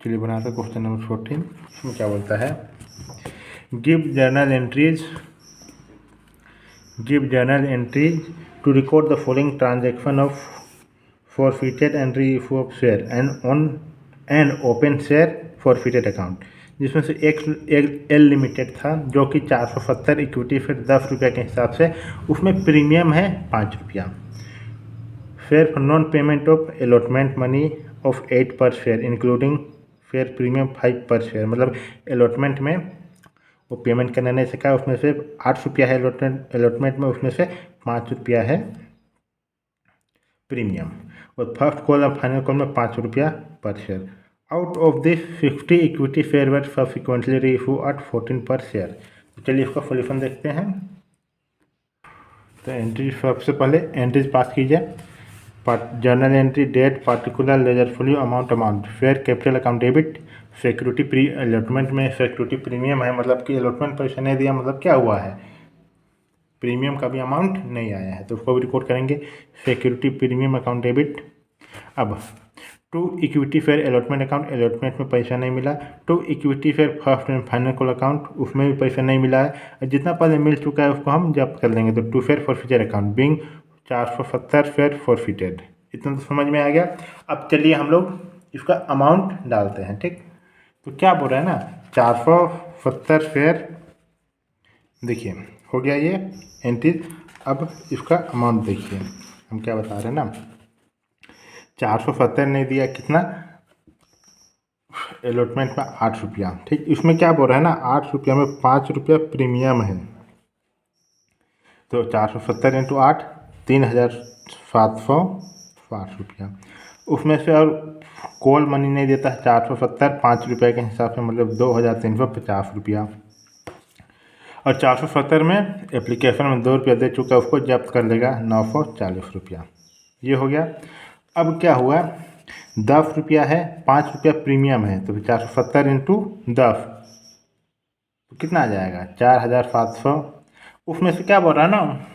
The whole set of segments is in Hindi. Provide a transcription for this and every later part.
चलिए बनाते क्वेश्चन नंबर 14। इसमें क्या बोलता है, give journal entries to record the following transaction of forfeited and reissue of share and on and open share forfeited account, जिसमें से एक एल लिमिटेड था जो कि 470 इक्विटी फिर 10 रुपये के हिसाब से, उसमें प्रीमियम है 5 रुपया। फिर non payment of allotment money of 8 पर शेयर इंक्लूडिंग फेयर प्रीमियम 5 पर शेयर, मतलब अलॉटमेंट में वो पेमेंट करने नहीं सका, उसमें से 8 रुपया है अलॉटमेंट में, उसमें से 5 रुपया है प्रीमियम, और फर्स्ट कॉल और फाइनल कॉल में 5 रुपया per share. Out of this 50 equity share were subsequently reissue at 14 per share. तो चलिए इसका सोल्यूशन देखते हैं। तो एंट्री, सबसे पहले एंट्रीज पास कीजिए। Journal entry, date, particular, ledger folio, amount, share capital account debit, security pre allotment में सिक्योरिटी प्रीमियम है, मतलब कि अलॉटमेंट पैसा नहीं दिया, मतलब क्या हुआ है, प्रीमियम का भी अमाउंट नहीं आया है, तो उसको भी रिकॉर्ड करेंगे। Security premium account debit. अब to equity share allotment account, allotment में पैसा नहीं मिला। To equity share first and final call account, उसमें भी पैसा नहीं मिला है, जितना पहले मिल चुका है उसको हम जब्त कर देंगे। तो to share forfeited account being 470 share forfeited. इतना तो समझ में आ गया। अब चलिए हम लोग इसका अमाउंट डालते हैं, ठीक। तो क्या बोल रहा है ना, 470 फेयर, देखिए हो गया ये एंट्रीज। अब इसका अमाउंट देखिए, हम क्या बता रहे हैं ना, 470 नहीं दिया, कितना अलॉटमेंट में 8 रुपया, ठीक। इसमें क्या बोल रहा है ना, 8 रुपया में 5 रुपया प्रीमियम है, तो 470 इंटू 8 3760 रुपया। उसमें से और कॉल मनी नहीं देता है 470, 5 रुपये के हिसाब से, मतलब 2350 रुपया। और 470 में एप्लीकेशन में 2 रुपया दे चुका है, उसको जब्त कर लेगा 940 रुपया। ये हो गया। अब क्या हुआ, 10 रुपया है, 5 रुपया प्रीमियम है, तो 470 इंटू 10 तो कितना आ जाएगा, 4700। उसमें से क्या बोल रहा है ना,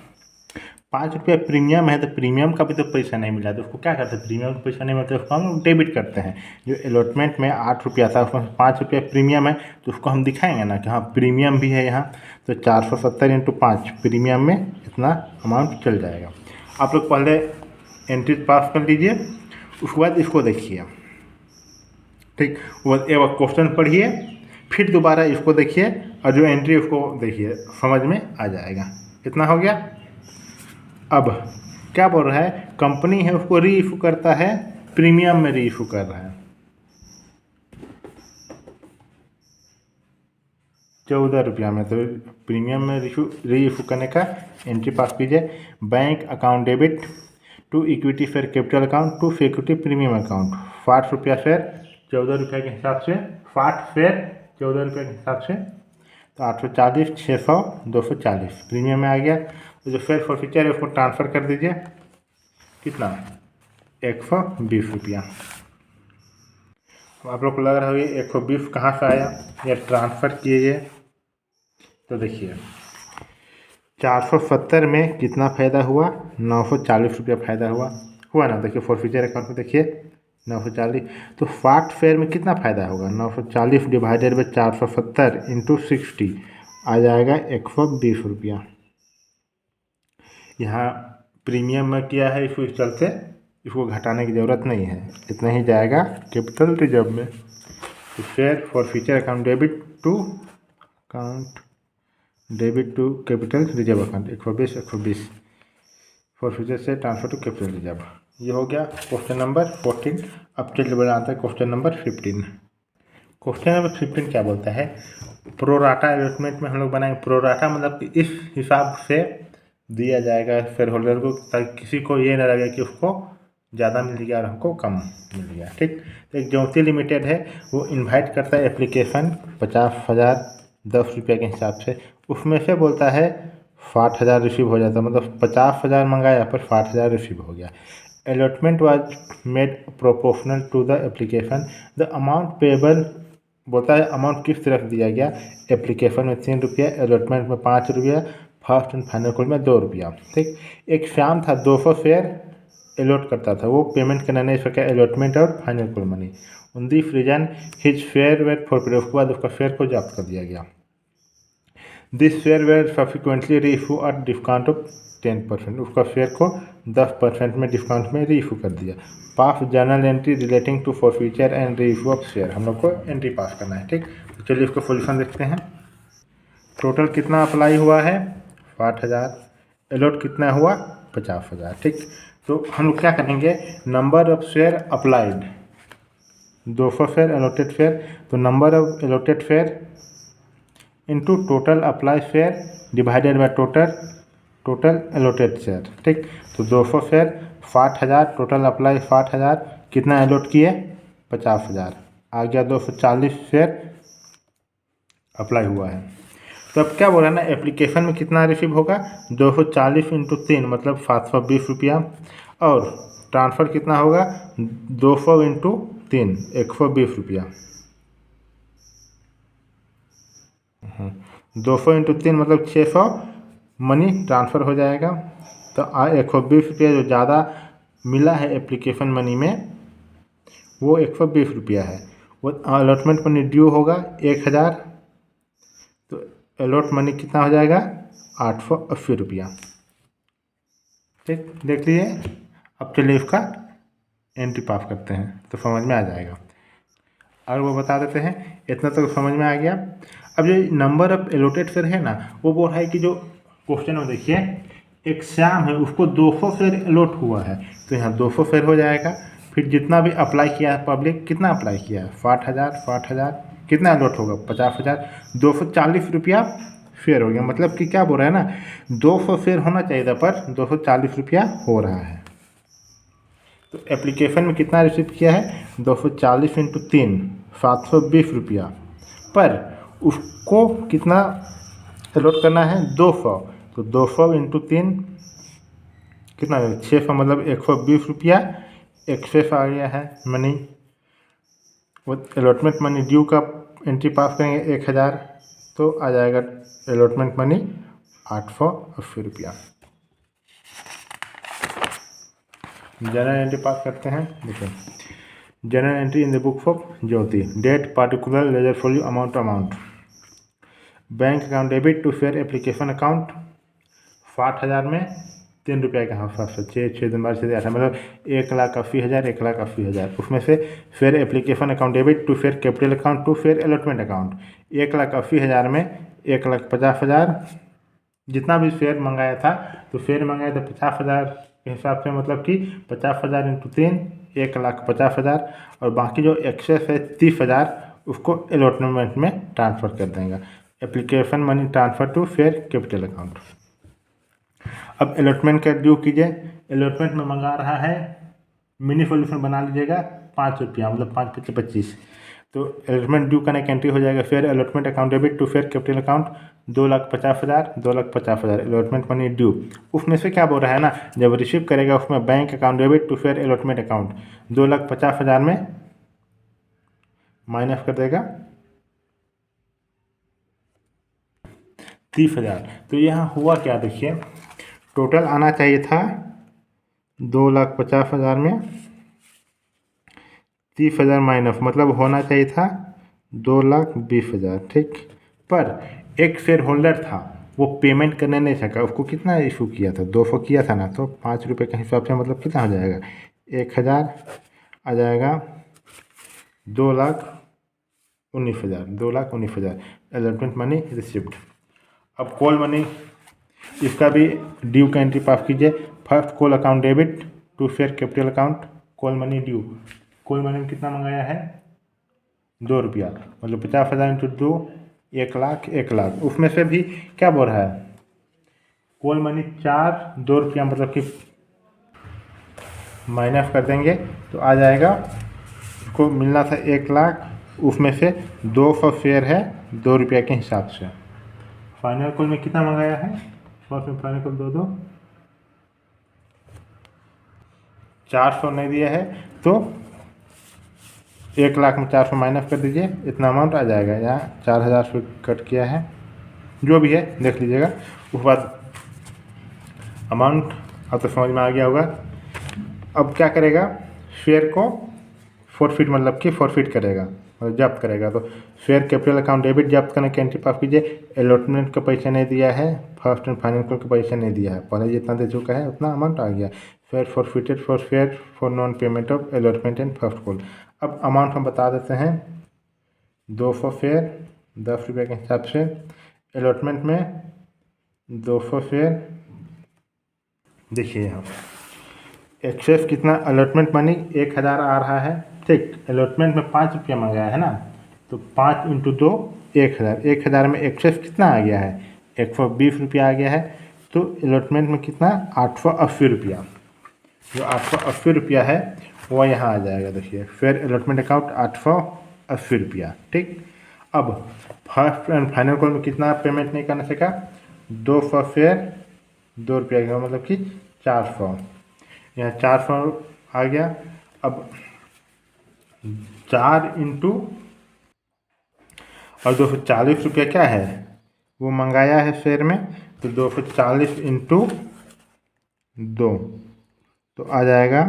5 रुपया प्रीमियम है, तो प्रीमियम का भी तो पैसा नहीं मिला, तो उसको क्या करते हैं, प्रीमियम का पैसा नहीं मिलता, उसको हम डेबिट करते हैं। जो अलॉटमेंट में 8 रुपया था, उसमें 5 रुपया प्रीमियम है, तो उसको हम दिखाएंगे ना कि हाँ प्रीमियम भी है यहाँ। तो 470 इंटू 5 प्रीमियम में इतना अमाउंट चल जाएगा। आप लोग पहले एंट्री पास कर लीजिए, उसके बाद इसको देखिए, ठीक। वो एक बार क्वेश्चन पढ़िए, फिर दोबारा इसको देखिए, और जो एंट्री उसको देखिए, समझ में आ जाएगा। इतना हो गया। अब क्या बोल रहा है, कंपनी है उसको री इशू करता है, प्रीमियम में री इशू कर रहा है 14 रुपया में, तो प्रीमियम में री इशू करने का एंट्री पास कीजिए। Bank account debit to equity share capital account to security premium account, 60 रुपया फेयर 14 रुपये के हिसाब से, 60 फेयर 14 रुपये के हिसाब से, तो 840, 600, 240 प्रीमियम में आ गया। तो जो फेयर फॉरफीचर है उसको ट्रांसफ़र कर दीजिए, कितना, 120 रुपया। आप लोग को लग रहा है 120 कहाँ से आया, या ट्रांसफ़र किए, तो देखिए 470 में कितना फ़ायदा हुआ, 940 रुपया फ़ायदा हुआ ना। देखिए फॉरफीचर अकाउंट में देखिए 940, तो 60 फेयर में कितना फ़ायदा होगा, 940 डिवाइडेड बाई 470 इंटू 60 आ जाएगा 120 रुपया। यहाँ प्रीमियम में किया है, इसको इस चलते इसको घटाने की ज़रूरत नहीं है, इतना ही जाएगा कैपिटल रिजर्व में। तो share forfeiture account debit to capital reserve account 120 forfeiture से ट्रांसफर टू कैपिटल रिजर्व। ये हो गया क्वेश्चन नंबर 14। अब चलिए बनाते हैं क्वेश्चन नंबर 15। क्वेश्चन नंबर 15 क्या बोलता है, प्रोराटा अलॉटमेंट में हम लोग बनाएंगे। प्रोराटा मतलब कि इस हिसाब से दिया जाएगा शेयर होल्डर को, ताकि किसी को ये ना लगे कि उसको ज़्यादा मिल गया और हमको कम मिल गया, ठीक। तो एक ज्योति लिमिटेड है, वो इन्वाइट करता है एप्लीकेशन 50,000 10 रुपये के हिसाब से, उसमें से बोलता है 60,000 रिसीव हो जाता है, मतलब 50,000 मंगाया पर 60,000 रिसीव हो गया। Allotment was made proportional to the application, the amount payable बोलता है अमाउंट किस तरफ दिया गया, एप्लीकेशन में 3 रुपया, अलॉटमेंट में 5 रुपया, फर्स्ट एंड फाइनल कॉल में 2 रुपया, ठीक। एक श्याम था 200 शेयर अलॉट करता था, वो पेमेंट करना नहीं सका अलॉटमेंट और final call money, on the फ्रीजन हिज फेयर वेयर फॉरफिटेड, उसके बाद उसका फेयर को जब्त कर दिया गया। This share were subsequently reissue at discount of 10%, उसका फेयर को 10% में डिस्काउंट में रीइशू कर दिया। Pass journal entry relating to forfeiture and reissue of share, हम लोग को एंट्री पास करना है। ठीक, तो चलिए इसको सोल्यूशन देखते हैं। टोटल कितना अप्लाई हुआ है 60,000, अलॉट कितना हुआ 50,000। ठीक, तो हम लोग क्या करेंगे, number of share applied 200 share allotted share, तो number of allotted share into total apply share divided by total allotted share. ठीक, तो 200 शेयर 60,000, टोटल अप्लाई 60,000, कितना अलॉट किए 50,000, आ गया 240 शेयर अप्लाई हुआ है। तो अब क्या बोल रहा है ना, एप्लीकेशन में कितना रिसीव होगा 240 इंटू 3 मतलब 720 रुपया, और ट्रांसफ़र कितना होगा 200 इंटू 3 120 रुपया। 200 इंटू 3 मतलब 600 मनी ट्रांसफ़र हो जाएगा। तो 120 रुपया जो ज़्यादा मिला है एप्लीकेशन मनी में वो 120 रुपया है। वो अलॉटमेंट मनी ड्यू होगा 1000, तो अलॉट मनी कितना हो जाएगा 880 रुपया। ठीक, देख लीजिए। अब चलिए इसका एंट्री पास करते हैं तो समझ में आ जाएगा, और वो बता देते हैं। इतना तो समझ में आ गया। अब जो नंबर ऑफ एलोटेड शेयर है ना, वो बोल रहा है कि जो क्वेश्चन में देखिए, एक श्याम है उसको 200 शेयर अलॉट हुआ है, तो यहाँ 200 शेयर हो जाएगा। फिर जितना भी अप्लाई किया है पब्लिक, कितना अप्लाई किया है 60,000, कितना अलॉट होगा 50,000, 240 रुपया शेयर हो गया। मतलब कि क्या बोल रहा है ना, 200 शेयर होना चाहिए था पर 240 रुपया हो रहा है। तो एप्लीकेशन में कितना रिसीव किया है 240 इंटू 3 720 रुपया, पर उसको कितना अलॉट करना है 200, तो 200 इंटू 3 कितना 600 मतलब 120 रुपया एक्सेस आ गया है मनी। वो अलॉटमेंट मनी ड्यू का एंट्री पास करेंगे 1000, तो आ जाएगा अलॉटमेंट मनी 880 रुपया। जनरल एंट्री पास करते हैं। देखिए, journal entry in the books of Jyoti, date particular ledger folio amount bank account debit to share application account 60,000 में 3 रुपये का हाफ 6 दिन बाद 8 मतलब 1,80,000 1,80,000। उसमें से share application account debit to share capital account to share allotment account 1,80,000 में 1,50,000 जितना भी शेयर मंगाया था, तो शेयर मंगाया था 50,000 के हिसाब से, मतलब कि 50,000 इंटू 3 1,50,000, और बाकी जो एक्सेस है 30,000 उसको अलॉटमेंट में ट्रांसफ़र कर देंगे। Application money transfer to share capital account. अब अलॉटमेंट का ड्यू कीजिए। अलॉटमेंट में मंगा रहा है, मिनी सोल्यूशन बना लीजिएगा 5 रुपया मतलब 5 × 25, तो अलॉटमेंट ड्यू करने की एंट्री हो जाएगा share allotment account debit to share capital account 2,50,000 2,50,000 allotment money due. उसमें से क्या बोल रहा है ना, जब रिसीव करेगा उसमें bank account debit to share allotment account 2,50,000 में माइनस कर देगा 30,000। तो यहाँ हुआ क्या, देखिए टोटल आना चाहिए था 2,50,000 में 30,000 माइनस, मतलब होना चाहिए था 2,20,000। ठीक, पर एक शेयर होल्डर था वो पेमेंट करने नहीं सका। उसको कितना इशू किया था 200 किया था ना, तो 5 रुपये के हिसाब से मतलब कितना हो जाएगा 1,000 आ जाएगा 2,19,000 अलॉटमेंट मनी रिसिप्ट। अब कॉल मनी, इसका भी ड्यू का एंट्री पास कीजिए। First call account debit to share capital account call money due. Call money में कितना मंगाया है 2 रुपया, मतलब 50,000 इंटू 2 1,00,000। उसमें से भी क्या बोल रहा है कॉल मनी 2 रुपया मतलब कि माइनस कर देंगे तो आ जाएगा, इसको मिलना था 1,00,000, उसमें से 200 शेयर है 2 रुपया के हिसाब से। फाइनल कॉल में कितना मंगाया है, फर्स्ट में फाइनल कॉल 2 400 नहीं दिया है, तो 1,00,000 में 400 माइनस कर दीजिए, इतना अमाउंट आ जाएगा। यहाँ 4,000 से कट किया है, जो भी है देख लीजिएगा। उसके बाद अमाउंट अब तो समझ में आ गया होगा। अब क्या करेगा, शेयर को फॉरफिट मतलब कि फॉरफिट करेगा, मतलब जब्त करेगा। तो शेयर कैपिटल अकाउंट डेबिट जब्त करने के एंट्री पास कीजिए। अलॉटमेंट का पैसा नहीं दिया है, फर्स्ट एंड फाइनल का पैसा नहीं दिया है, पहले जितना दे चुका है उतना अमाउंट आ गया। Fair forfeited for fair for non payment of allotment and first call. अब अमाउंट हम बता देते हैं। 200 फेयर 10 रुपये के हिसाब से, अलॉटमेंट में 200 फेयर। देखिए यहाँ एक्सेस कितना, अलॉटमेंट मनी 1000 आ रहा है, ठीक। अलॉटमेंट में 5 रुपया मंगाया है ना, तो 5 इंटू 2 1000। 1000 में एक्सेस कितना आ गया है, 120 रुपया आ गया है। तो अलॉटमेंट में कितना, 880 रुपया। जो 880 रुपया है वो यहाँ आ जाएगा। देखिए फेयर अलॉटमेंट अकाउंट 880 रुपया, ठीक। अब फर्स्ट एंड फाइनल कॉल में कितना पेमेंट नहीं करना सका, 200 फेयर 2 रुपया का, मतलब कि 400। यहाँ 400 आ गया। अब 4 इंटू और 240 रुपया क्या है, वो मंगाया है शेयर में, तो 240 इंटू 2 तो आ जाएगा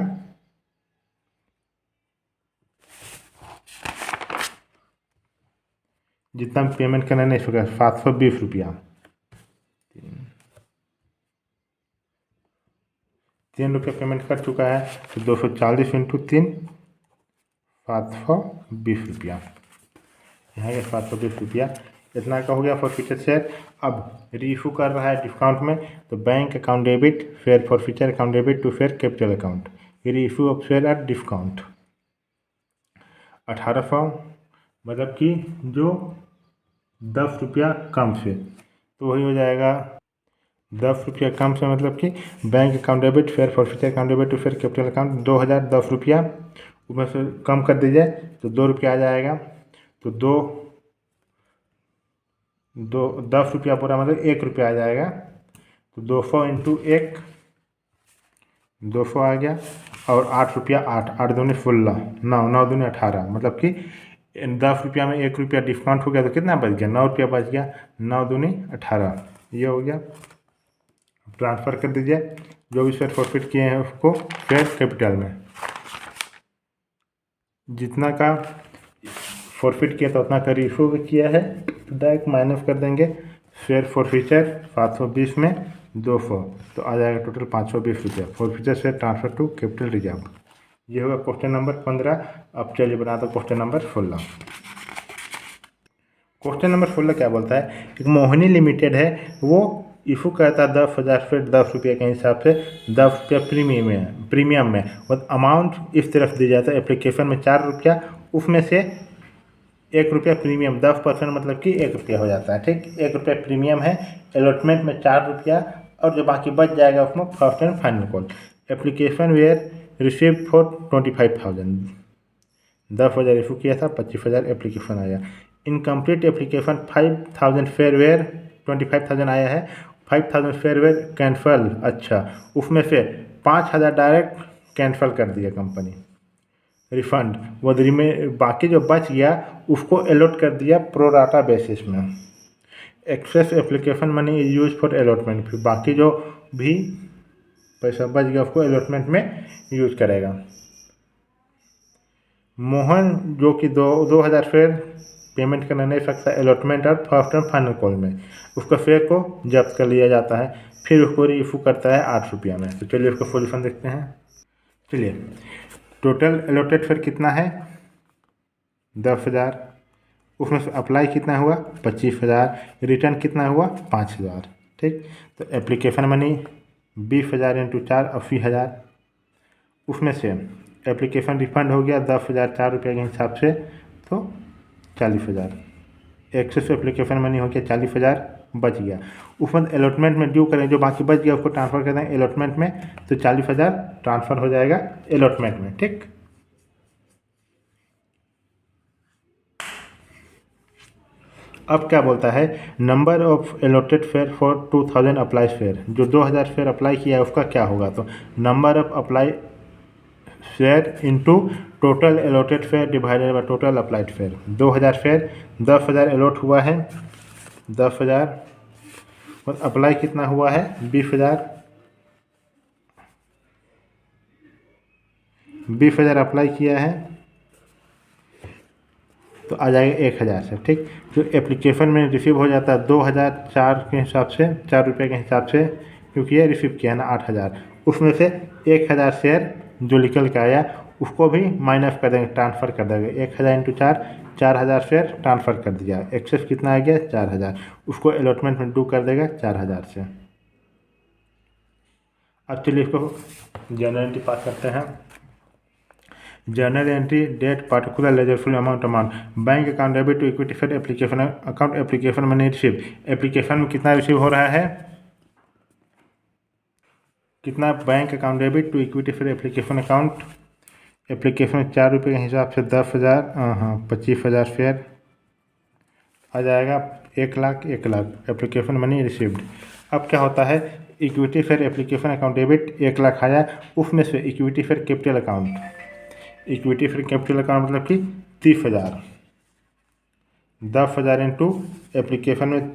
जितना पेमेंट करना नहीं सका 720 रुपया। 3 रुपये पेमेंट कर चुका है, तो 240 इंटू 3 720 रुपया। यहाँ के 720 रुपया इतना का हो गया फॉर फ्यूचर शेयर। अब रीइशू कर रहा है डिस्काउंट में, तो bank account debit share forfeiture account debit to share capital account, reissue of share at discount 1800, मतलब कि जो 10 रुपया कम से, तो वही हो जाएगा 10 रुपया कम से, मतलब कि bank account debit share forfeiture account debit to share capital account 2010 रुपया, उसमें से कम कर दीजिए तो 2 रुपया आ जाएगा। तो 10 रुपया पूरा मतलब 1 रुपया आ जाएगा। तो 200 इंटू 1 200 आ गया, और 8 रुपया 8 दूनी 16 9 दूनी 18, मतलब कि 10 रुपया में 1 रुपया डिस्काउंट हो गया तो कितना बच गया, 9 रुपया बच गया। 9 दूनी 18, ये हो गया। ट्रांसफ़र कर दीजिए जो भी शेयर फॉरफिट किए हैं उसको शेयर कैपिटल में, जितना का फॉरफिट किया था उतना का रीइशू किया है, तो डायरेक्ट माइनस कर देंगे। शेयर फॉरफिचर 720 में 200, तो आ जाएगा टोटल 520 रुपया। Forfeiture share transfer to capital reserve. ये होगा क्वेश्चन नंबर 15। अब चलिए बना दो क्वेश्चन नंबर 16। क्वेश्चन नंबर 16 क्या बोलता है, एक मोहिनी लिमिटेड है, वो इशू करता है 10,000 फिर 10 रुपये के हिसाब से 10 रुपया प्रीमियम में और अमाउंट इस तरफ दी जाता है एप्लीकेशन में 4 रुपया, उसमें से 1 रुपया प्रीमियम 10%, मतलब कि 1 रुपया हो जाता है, ठीक। 1 रुपया प्रीमियम है, अलॉटमेंट में 4 रुपया, और जो बाकी बच जाएगा उसमें first and final call. Application were receive for 25,000, 10,000 issue किया था, 25,000 एप्लीकेशन आया। इनकम्प्लीट एप्लीकेशन 5,000 फेयरवेयर 25,000 आया है, 5,000 फेयरवेयर कैंसल, अच्छा उसमें से 5,000 डायरेक्ट कैंसिल कर दिया कंपनी, रिफंड। वो में बाकी जो बच गया उसको अलॉट कर दिया प्रोराटा बेसिस में। Excess application money is use for allotment, फिर बाकी जो भी पैसा बच गया उसको अलॉटमेंट में यूज करेगा। मोहन जो कि 2,000 फेयर पेमेंट करना नहीं सकता अलॉटमेंट और फर्स्ट एंड फाइनल कॉल में, उसका फेयर को जब्त कर लिया जाता है, फिर उसको रीइशू करता है 8 रुपया में। तो चलिए उसका सोल्यूशन देखते हैं। चलिए टोटल अलॉटेड फेयर कितना है 10,000, उसमें से अप्लाई कितना हुआ 25,000, रिटर्न कितना हुआ 5,000, ठीक। तो एप्लीकेशन मनी 20,000 इंटू 4 80,000, उसमें से एप्लीकेशन रिफंड हो गया 10,000 4 रुपये के हिसाब से, तो 40,000। एक्सेस एप्लीकेशन मनी हो गया 40,000 बच गया, उसमें अलॉटमेंट में ड्यू करें, जो बाकी बच गया उसको ट्रांसफ़र कर दें अलॉटमेंट में, तो 40,000 ट्रांसफ़र हो जाएगा अलॉटमेंट में, ठीक। अब क्या बोलता है, number of allotted fair for 2,000 apply fair, जो 2,000 फेयर अप्लाई किया है उसका क्या होगा, तो number of apply share into total allotted share divided by total applied share. 2,000 share 10,000 allot हुआ है, 10,000 और अप्लाई कितना हुआ है 20,000, 20,000 अप्लाई किया है, तो आ जाएगा 1000 से। ठीक, जो एप्लीकेशन में रिसीव हो जाता है 2004 के हिसाब से, 4 रुपये के हिसाब से, क्योंकि ये रिसीव किया है ना 8000, उसमें से 1000 शेयर जो निकल के आया उसको भी माइनस कर देंगे, ट्रांसफ़र कर देंगे। 1000 इंटू 4, 4000 शेयर ट्रांसफ़र कर दिया। एक्सेस कितना आ गया 4000, उसको अलॉटमेंट में डू कर देगा 4000 से। अब चलिए इसको जर्नल एंट्री पास करते हैं। Journal entry date particular ledger folio amount bank account debit to equity for application account application money receive. Application में कितना रिसीव हो रहा है, कितना bank account debit to equity for application account. Application में 4 रुपये के हिसाब से 10,000, हाँ 25,000 शेयर आ जाएगा। 1,00,000 1,00,000 एप्लीकेशन मनी रिसीव्ड। अब क्या होता है, equity share application account debit 1,00,000 आया, उसमें से equity share capital account, equity share capital account मतलब कि 30,000, 10,000 इंटू एप्लीकेशन में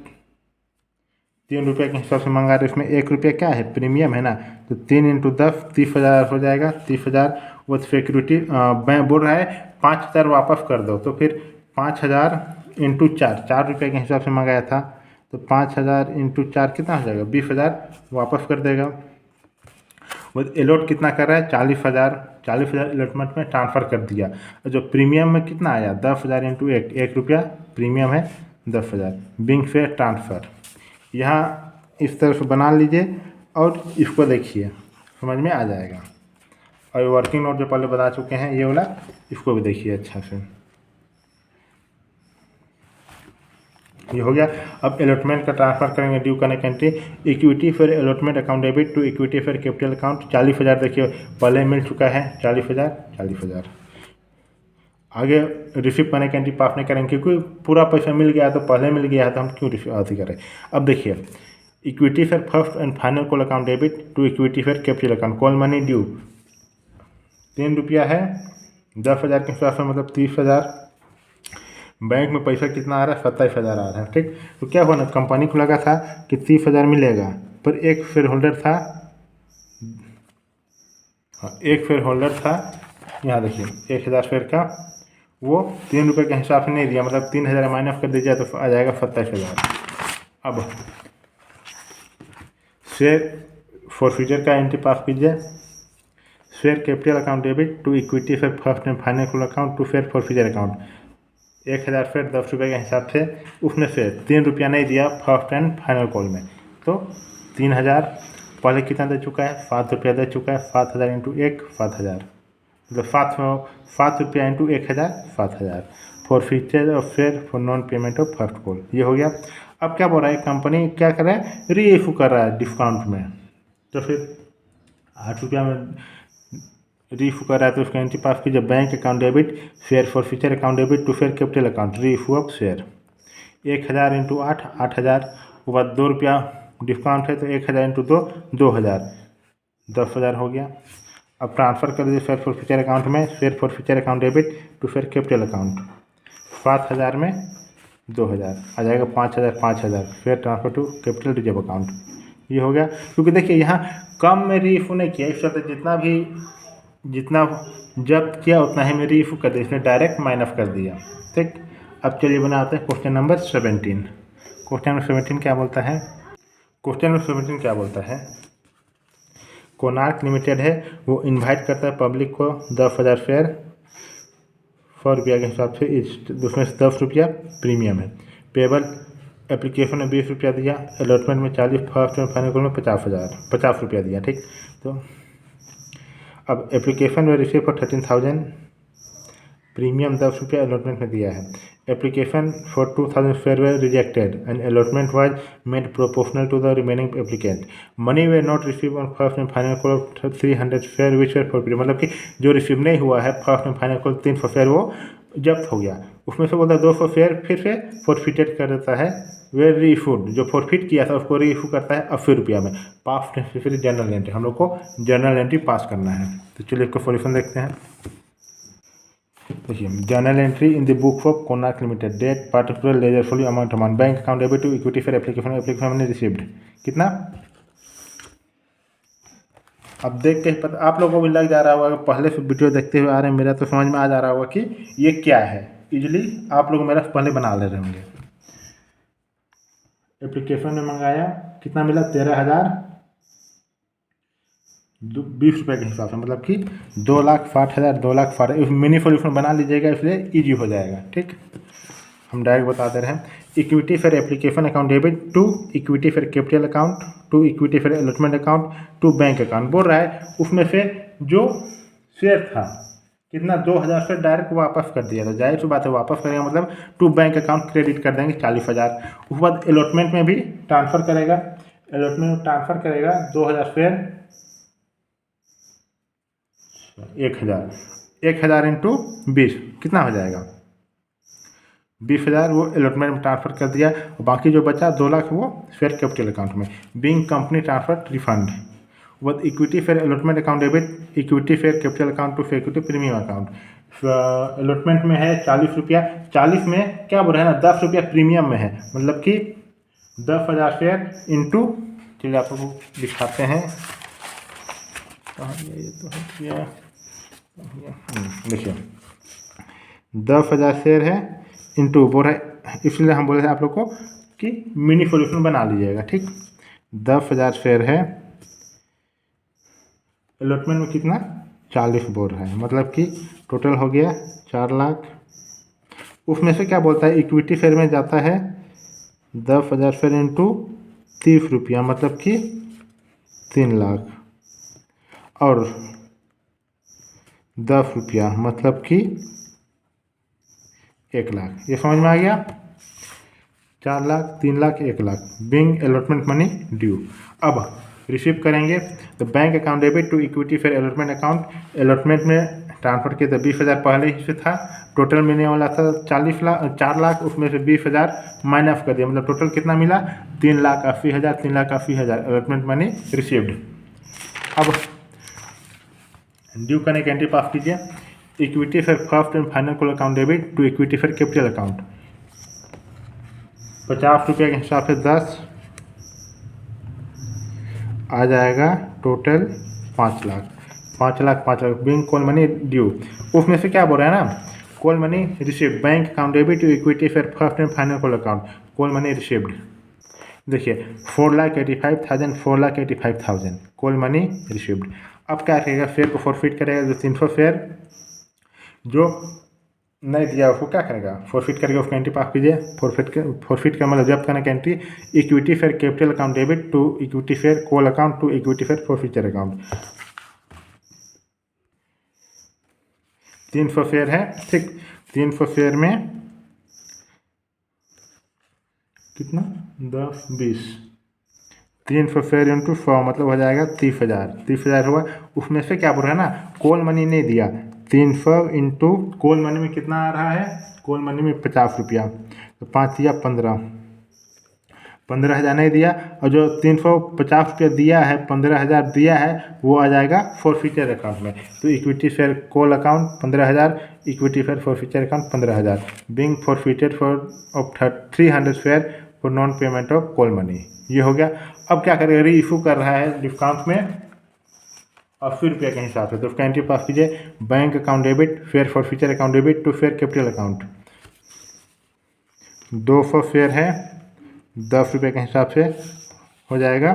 3 रुपये के हिसाब से मंगा रहे, इसमें 1 रुपया क्या है प्रीमियम है ना, तो 3 इंटू 10 30,000 हो जाएगा। 30,000 वो सिक्योरिटी बैंक बोल रहा है 5,000 वापस कर दो, तो फिर 5,000 इंटू 4 रुपये के हिसाब से मंगाया था, तो 5,000 इंटू 4 कितना हो जाएगा 20,000 वापस कर देगा। वो अलॉट कितना कर रहा है 40,000 अलॉटमेंट में ट्रांसफ़र कर दिया। और जो प्रीमियम में कितना आया 10,000 इंटू 1 रुपया प्रीमियम है 10,000 बिंग फेयर ट्रांसफ़र। यहाँ इस तरह से बना लीजिए और इसको देखिए समझ में आ जाएगा। और वर्किंग नोट जो पहले बता चुके हैं ये वाला, इसको भी देखिए अच्छा से। ये हो गया। अब अलॉटमेंट का ट्रांसफ़र करेंगे, due connect entry equity share allotment account debit to equity share capital account 40,000 देखिए पहले मिल चुका है 40,000। आगे रिसीव कनेक्ट एंट्री पास नहीं करेंगे क्योंकि पूरा पैसा मिल गया है, तो पहले मिल गया है तो हम क्यों रिसीव आती करें। अब देखिए equity share first and final call account debit to equity share capital account call money due 3 रुपया है, 10,000 के हिसाब से मतलब 30,000। बैंक में पैसा कितना आ रहा है 27,000 आ रहा है। ठीक, तो क्या हुआ ना, कंपनी को लगा था कि 30,000 मिलेगा, पर एक शेयर होल्डर था, एक शेयर होल्डर था यहाँ देखिए 1,000 शेयर का, वो 3 रुपये के हिसाब से नहीं दिया, मतलब 3,000 माइनस कर दीजिए तो आ जाएगा 27,000। अब शेयर फॉरफीचर का एंट्री पास कीजिए। Share capital account debit to equity share first and final account to share forfeiture account 1,000 share 10 रुपये के हिसाब से, उसमें से 3 रुपया नहीं दिया फर्स्ट एंड फाइनल कॉल में, तो 3,000 पहले कितना दे चुका है 7 रुपया दे चुका है। 7,000 इंटू 1 7,000 मतलब 7 रुपया into 1,000 7,000 for feature of fair for non payment of first call. ये हो गया। अब क्या बोल रहा है, कंपनी क्या कर रहा है री इशू कर रहा है डिस्काउंट में, तो फिर 8 रुपया में री इशू कर रहा है, तो उसका एंट्री पास कीजिए। Bank account debit share forfeiture account debit to share capital account reissue of share 1,000 into 8 8,000 के बाद 2 रुपया डिस्काउंट है, तो 1,000 इंटू 2 2,000 10,000 हो गया। अब ट्रांसफ़र कर दीजिए फेयर फॉर फ्यूचर अकाउंट में, share forfeiture account debit to share capital account 7,000 में 2,000 आ जाएगा 5,000 5,000 share transfer to capital reserve account. ये हो गया, क्योंकि देखिए यहाँ कम में री इशू नहीं किया, इस वक्त जितना जब्त किया उतना ही में री इशू कर दिया, इसने डायरेक्ट माइनस कर दिया। ठीक, अब चलिए बनाते हैं क्वेश्चन नंबर 17। क्वेश्चन नंबर 17 क्या बोलता है, क्वेश्चन नंबर 17 क्या बोलता है, कोणार्क लिमिटेड है, वो इनवाइट करता है पब्लिक को 10,000 शेयर 100 रुपया के हिसाब से, उसमें से 10 रुपया प्रीमियम है। पेबल एप्लीकेशन में 20 रुपया दिया, अलॉटमेंट में 40, फर्स्ट एंड फाइनल में 50 रुपया दिया। ठीक, तो अब एप्लीकेशन में रिसीव फॉर 13,000 प्रीमियम 10 रुपया अलॉटमेंट में दिया है। Application for 2,000 share were rejected and allotment was made proportional to the remaining applicant. Money were not receive on first and final call 300 share which share for, मतलब कि जो रिसीव नहीं हुआ है first and final call 300 share वो जब्त हो गया। उसमें से बोलता है 200 फेयर फिर से फॉरफिटेड कर देता है, वे री इशूड जो फॉरफिट किया था उसको री इशू करता है 80 रुपया में। पास फिर जर्नल एंट्री, हम लोग को जर्नल एंट्री पास करना है। तो चलिए इसको सॉल्यूशन देखते हैं। देखिए journal entry in the book of Konark limited date particular ledger full amount bank account debit to equity share application हमने रिसीव्ड कितना। अब देख के पता आप लोगों को भी लग जा रहा होगा, पहले से वीडियो देखते हुए आ रहे हैं, मेरा तो समझ में आ जा रहा होगा कि ये क्या है। इजीली आप लोग मेरा पहले बना ले रहे होंगे। एप्लीकेशन में मंगाया, कितना मिला, 13,020 रुपये के हिसाब से, मतलब कि 2,60,000, 2,60,000 मिनी सॉल्यूशन बना लीजिएगा, इसलिए ईजी हो जाएगा। ठीक, हम डायरेक्ट बता दे रहे हैं। Equity for application account debit to equity for capital account to equity for allotment account to bank account. बोल रहा है उसमें से जो शेयर था कितना, 2,000 से डायरेक्ट वापस कर दिया, तो जाहिर सी बात है वापस करेगा, मतलब टू बैंक अकाउंट क्रेडिट कर देंगे 40,000। उसके बाद अलॉटमेंट में भी ट्रांसफ़र करेगा, अलॉटमेंट में ट्रांसफ़र करेगा 2,000 शेयर, 1,000 इंटू 20 कितना हो जाएगा, 20,000 वो अलॉटमेंट में ट्रांसफ़र कर दिया, और बाकी जो बचा 2 लाख वो शेयर कैपिटल अकाउंट में, बिंग कंपनी ट्रांसफर रिफंड। वो equity share allotment account debit equity share capital account to equity premium account. Allotment में है 40 रुपया, 40 में क्या बोल रहे हैं ना, 10 रुपया प्रीमियम में है, मतलब कि 10,000 शेयर इंटू, चलिए आप लोग दिखाते हैं, देखिए 10,000 शेयर है इंटू बोल रहे, इसलिए हम बोले थे आप लोग को कि मिनी सॉल्यूशन बना लीजिएगा। ठीक, 10,000 शेयर है, अलॉटमेंट में कितना 40 बोल रहा है, मतलब कि टोटल हो गया 4 लाख। उसमें से क्या बोलता है, इक्विटी शेयर में जाता है 10,000 शेयर इंटू 30 रुपया, मतलब कि 3 लाख, और 10 रुपया मतलब कि 1 लाख। ये समझ में आ गया, 4 lakh, 3 lakh, 1 lakh, being allotment money due. अब रिसीव करेंगे तो bank account debit to equity share allotment account, allotment में ट्रांसफर किया तो 20,000 पहले ही से था, टोटल मिलने वाला था 4 लाख, उसमें से 20,000 माइनस कर दिया, मतलब टोटल कितना मिला, 3,80,000, 3,80,000 अलॉटमेंट मनी रिसीव्ड। अब ड्यू करने की एंट्री पास कीजिए, equity share first and final call account debit to equity share capital account, 50 रुपये के हिसाब से 10 आ जाएगा, total 5 lakh, 5 lakh, 5 lakh, being call money due. उसमें से क्या बोल रहा है ना, call money received, bank account debit to equity share first and final call account, call money received. देखिए 4,85,000, 4,85,000 कॉल मनी रिसीव्ड। अब क्या करेगा, शेयर को फॉरफिट करेगा, जो 300 शेयर जो नहीं दिया उसको क्या करेगा, फॉरफिट करके उसका एंट्री पास कीजिए। फॉरफिट का मतलब जब्त करने का entry, equity share capital account debit to equity share call account to equity share forfeiture account. 300 share है, ठीक, 300 शेयर में कितना, 10, 20, 300 शेयर इंटू 100 मतलब हो जाएगा 30,000, 30,000 हुआ। उसमें से क्या बोल रहा है ना, कॉल मनी नहीं दिया, 300 इंटू कॉल मनी में कितना आ रहा है, कॉल मनी में 50 रुपया, तो 5 या 15,000 नहीं दिया, और जो 350 रुपया दिया है, 15,000 दिया है, वो आ जाएगा फॉरफिचर अकाउंट में। तो equity share call account 15,000, equity share forfeiture account 15,000, being forfeited for of 300 share for non payment of call money. ये हो गया। अब क्या करेगा, री इशू कर रहा है डिस्काउंट में 80 रुपये के हिसाब से, तो उसका एंट्री पास कीजिए, bank account debit share forfeiture account debit to share capital account, 200 share है, 10 रुपये के हिसाब से हो जाएगा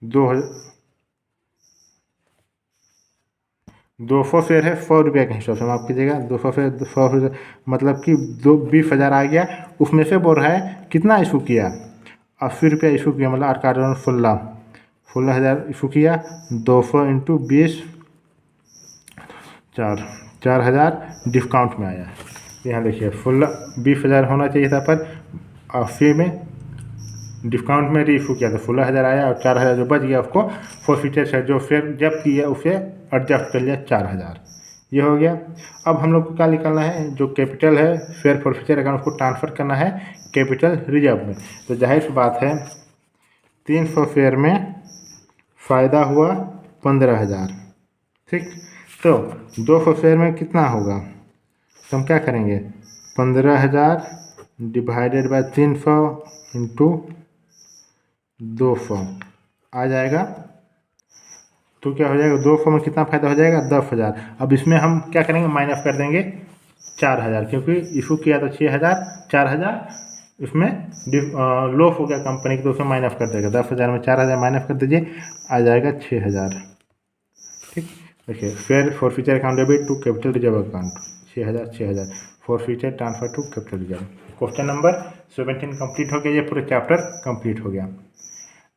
200 शेयर है 100 रुपये के हिसाब से, माफ़ कीजिएगा, 200 शेयर 100 मतलब कि 20,000 आ गया। उसमें से बोल रहा है कितना इशू किया, 80 रुपया इशू किया, मतलब 8 कार्ड 16,000 इशू किया, 200 इंटू 20, 4,000 डिस्काउंट में आया। यहाँ देखिए 20,000 होना चाहिए था, पर 80 में डिस्काउंट में री इशू किया तो 16,000 आया, और 4,000 जो बच गया उसको फॉरफिचर से जो फेयर जब किया उसे एडजस्ट कर लिया 4,000। ये हो गया। अब हम लोग को क्या निकालना है, जो कैपिटल है फेयर फॉरफिचर अकाउंट को ट्रांसफ़र करना है कैपिटल रिजर्व में। तो जाहिर सी बात है 300 शेयर में फ़ायदा हुआ 15,000, ठीक, तो 200 शेयर में कितना होगा, तो हम क्या करेंगे, 15,000 डिवाइडेड बाय 300 इंटू 200 आ जाएगा, तो क्या हो जाएगा, 200 में कितना फ़ायदा हो जाएगा, 10,000। अब इसमें हम क्या करेंगे, माइनस कर देंगे 4,000, क्योंकि इशू किया तो 6,000, 4,000 इसमें लॉस हो गया कंपनी की, तो उसमें माइनस कर देगा। 10,000 में 4,000 माइनस कर दीजिए, आ जाएगा 6,000। ठीक, देखिए फिर forfeiture account debit to capital reserve account 6,000 6,000 forfeiture transfer to capital reserve. Question number 17 complete हो गया, ये पूरा चैप्टर कंप्लीट हो गया।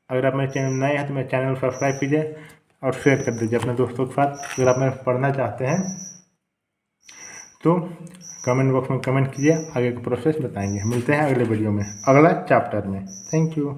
अगर आप मेरे चैनल नए हैं तो मेरे चैनल को सब्सक्राइब कीजिए और शेयर कर दीजिए अपने दोस्तों के साथ। अगर आप मेरे पढ़ना चाहते हैं तो कमेंट बॉक्स में कमेंट कीजिए, आगे का प्रोसेस बताएंगे। मिलते हैं अगले वीडियो में, अगला चैप्टर में। Thank you.